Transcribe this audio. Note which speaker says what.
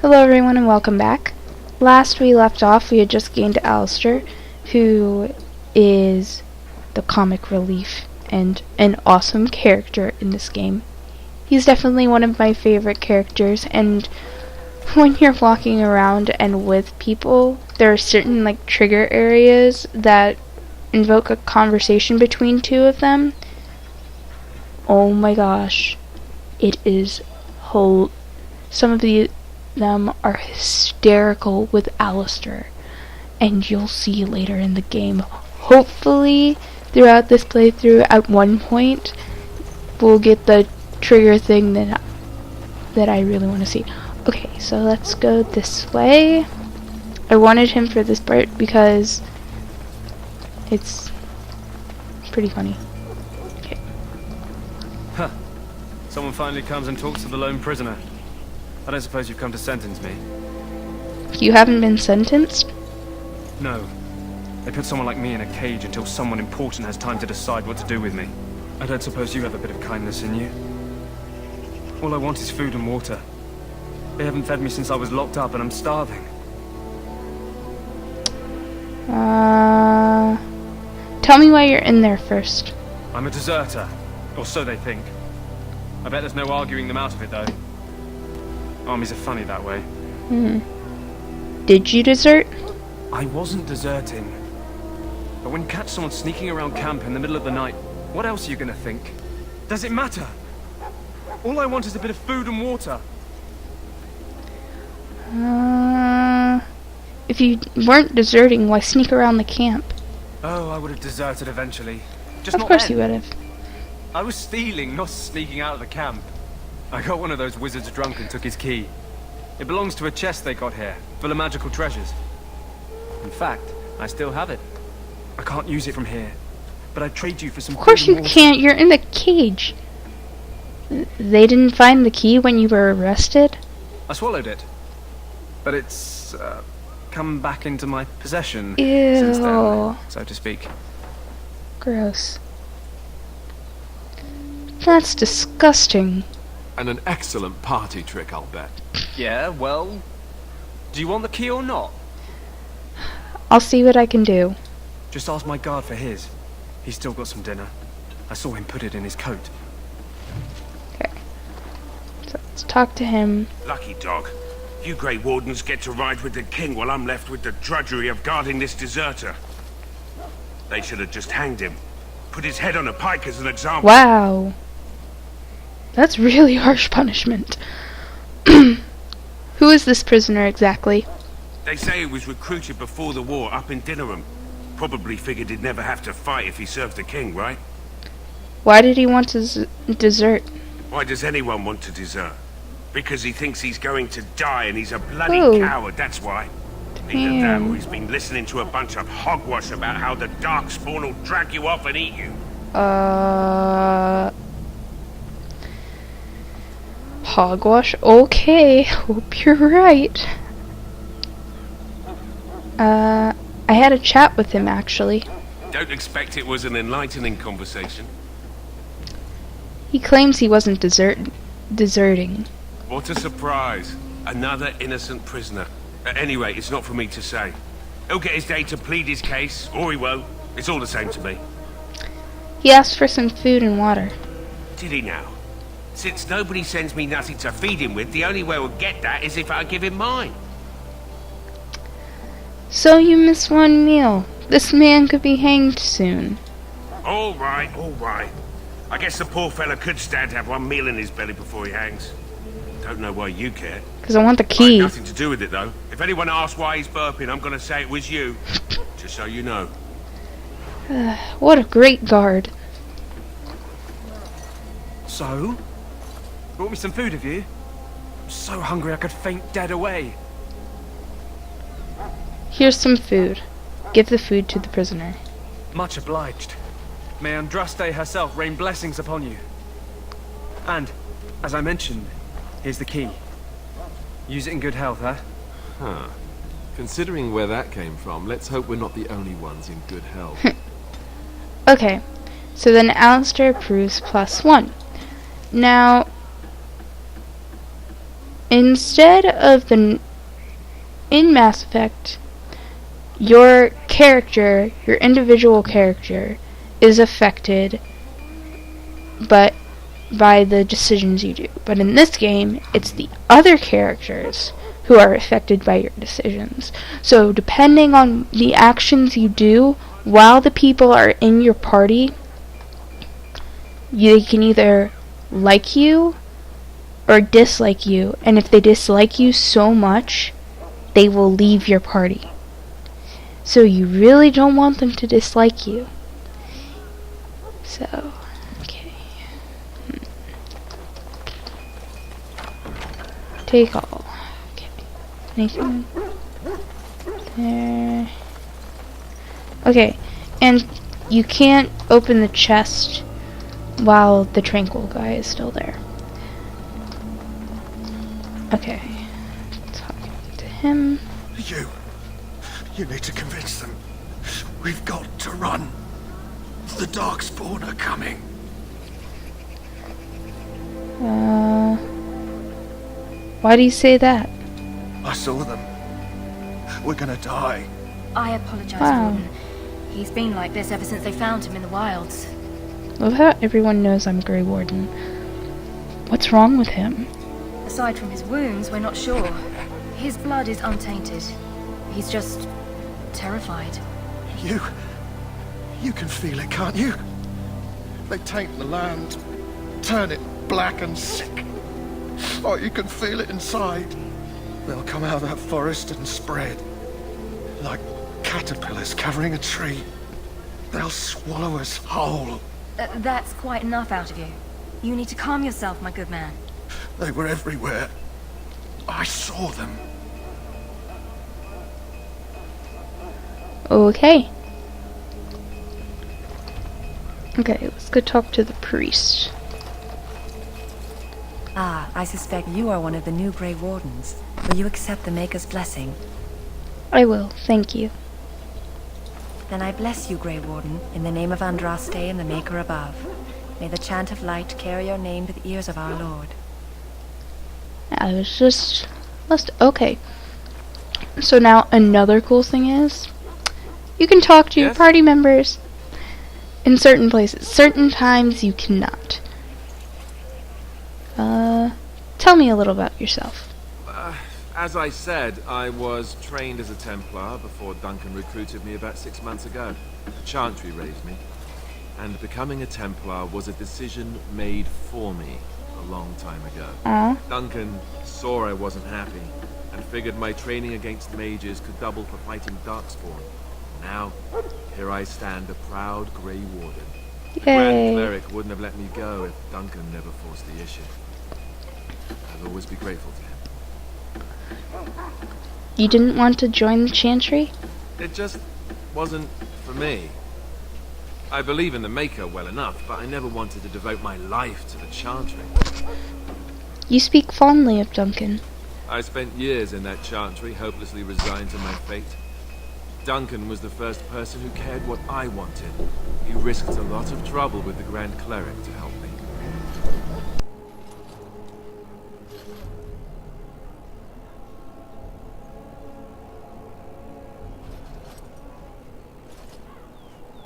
Speaker 1: Hello everyone and welcome back. Last we left off, we had just gained Alistair, who is the comic relief and an awesome character in this game. He's definitely one of my favorite characters, and when you're walking around and with people, there are certain trigger areas that invoke a conversation between two of them. Oh my gosh. It is some of them are hysterical with Alistair, and you'll see later in the game. Hopefully, throughout this playthrough, at one point, we'll get the trigger thing that I really want to see. Okay, so let's go this way. I wanted him for this part because it's pretty funny. Okay.
Speaker 2: Huh. Someone finally comes and talks to the lone prisoner. I don't suppose you've come to sentence me?
Speaker 1: You haven't been sentenced?
Speaker 2: No. They put someone like me in a cage until someone important has time to decide what to do with me. I don't suppose you have a bit of kindness in you? All I want is food and water. They haven't fed me since I was locked up and I'm starving.
Speaker 1: Tell me why you're in there first.
Speaker 2: I'm a deserter. Or so they think. I bet there's no arguing them out of it, though. Armies are funny that way.
Speaker 1: Did you desert?
Speaker 2: I wasn't deserting. But when you catch someone sneaking around camp in the middle of the night, what else are you gonna think? Does it matter? All I want is a bit of food and water.
Speaker 1: If you weren't deserting, why sneak around the camp?
Speaker 2: Oh, I would have deserted eventually. Just not
Speaker 1: Of course
Speaker 2: then.
Speaker 1: you would have.
Speaker 2: I was stealing, not sneaking out of the camp. I got one of those wizards drunk and took his key. It belongs to a chest they got here, full of magical treasures. In fact, I still have it. I can't use it from here, but I'd trade you for some.
Speaker 1: Of course you can't, you're in the cage. They didn't find the key when you were arrested?
Speaker 2: I swallowed it. But it's, come back into my possession
Speaker 1: Ew.
Speaker 2: since then, so to speak.
Speaker 1: Gross. That's disgusting.
Speaker 3: And an excellent party trick, I'll bet.
Speaker 2: Yeah, well, do you want the key or not?
Speaker 1: I'll see what I can do.
Speaker 2: Just ask my guard for his. He's still got some dinner. I saw him put it in his coat.
Speaker 1: Okay. So let's talk to him.
Speaker 4: Lucky dog. You Grey Wardens get to ride with the king while I'm left with the drudgery of guarding this deserter. They should have just hanged him. Put his head on a pike as an example.
Speaker 1: Wow. That's really harsh punishment. Who is this prisoner exactly?
Speaker 4: They say he was recruited before the war up in Dinnerham. Probably figured he'd never have to fight if he served the king, right?
Speaker 1: Why did he want to desert?
Speaker 4: Why does anyone want to desert? Because he thinks he's going to die and he's a bloody coward, that's why. Either that or he's been listening to a bunch of hogwash about how the Darkspawn will drag you off and eat you.
Speaker 1: Hogwash? Okay, hope you're right. I had a chat with him, actually.
Speaker 4: Don't expect it was an enlightening conversation.
Speaker 1: He claims he wasn't deserting.
Speaker 4: What a surprise. Another innocent prisoner. At any rate, it's not for me to say. He'll get his day to plead his case, or he won't. It's all the same to me.
Speaker 1: He asked for some food and water.
Speaker 4: Did he now? Since nobody sends me nothing to feed him with, the only way we'll get that is if I give him mine.
Speaker 1: So you miss one meal. This man could be hanged soon.
Speaker 4: All right, all right. I guess the poor fella could stand to have one meal in his belly before he hangs. Don't know why you care.
Speaker 1: Because I want the
Speaker 4: I
Speaker 1: key.
Speaker 4: had nothing to do with it, though. If anyone asks why he's burping, I'm going to say it was you. Just so you know.
Speaker 1: What a great guard.
Speaker 2: So? Brought me some food, have you? I'm so hungry I could faint dead away.
Speaker 1: Here's some food. Give the food to the prisoner.
Speaker 2: Much obliged. May Andraste herself rain blessings upon you. And, as I mentioned, here's the key. Use it in good health, huh?
Speaker 3: Huh. Considering where that came from, let's hope we're not the only ones in good health.
Speaker 1: Okay, so then Alistair approves +1. Now, instead of in Mass Effect, your character, your individual character, is affected by the decisions you do. But in this game, it's the other characters who are affected by your decisions. So depending on the actions you do while the people are in your party, they can either like you or dislike you, and if they dislike you so much, they will leave your party. So you really don't want them to dislike you. So, okay. Take all. Okay. Anything there? Okay, and you can't open the chest while the tranquil guy is still there. Okay. Talking to him.
Speaker 5: You need to convince them. We've got to run. The Darkspawn are coming.
Speaker 1: Why do you say that?
Speaker 5: I saw them. We're gonna die.
Speaker 6: I apologize,
Speaker 1: Wow.
Speaker 6: Warden. He's been like this ever since they found him in the wilds.
Speaker 1: Love how everyone knows I'm Grey Warden. What's wrong with him?
Speaker 6: Aside from his wounds, we're not sure. His blood is untainted. He's just terrified.
Speaker 5: You can feel it, can't you? They taint the land, turn it black and sick. Oh, you can feel it inside. They'll come out of that forest and spread. Like caterpillars covering a tree. They'll swallow us whole.
Speaker 6: That's quite enough out of you. You need to calm yourself, my good man.
Speaker 5: They were everywhere. I saw them.
Speaker 1: Okay. Okay, let's go talk to the priest.
Speaker 7: Ah, I suspect you are one of the new Grey Wardens. Will you accept the Maker's blessing?
Speaker 1: I will, thank you.
Speaker 7: Then I bless you, Grey Warden, in the name of Andraste and the Maker above. May the chant of light carry your name to the ears of our Lord.
Speaker 1: I was just... okay. So now another cool thing is, you can talk to your
Speaker 3: Yes?
Speaker 1: party members in certain places. Certain times you cannot. Tell me a little about yourself.
Speaker 3: As I said, I was trained as a Templar before Duncan recruited me about 6 months ago. The Chantry raised me. And becoming a Templar was a decision made for me a long time ago.
Speaker 1: Aw.
Speaker 3: Duncan saw I wasn't happy and figured my training against mages could double for fighting Darkspawn. Now, here I stand, a proud Grey Warden. The Grand
Speaker 1: Yay.
Speaker 3: Cleric wouldn't have let me go if Duncan never forced the issue. I'll always be grateful to him.
Speaker 1: You didn't want to join the Chantry?
Speaker 3: It just wasn't for me. I believe in the Maker well enough, but I never wanted to devote my life to the Chantry.
Speaker 1: You speak fondly of Duncan.
Speaker 3: I spent years in that Chantry, hopelessly resigned to my fate. Duncan was the first person who cared what I wanted. He risked a lot of trouble with the Grand Cleric to help me.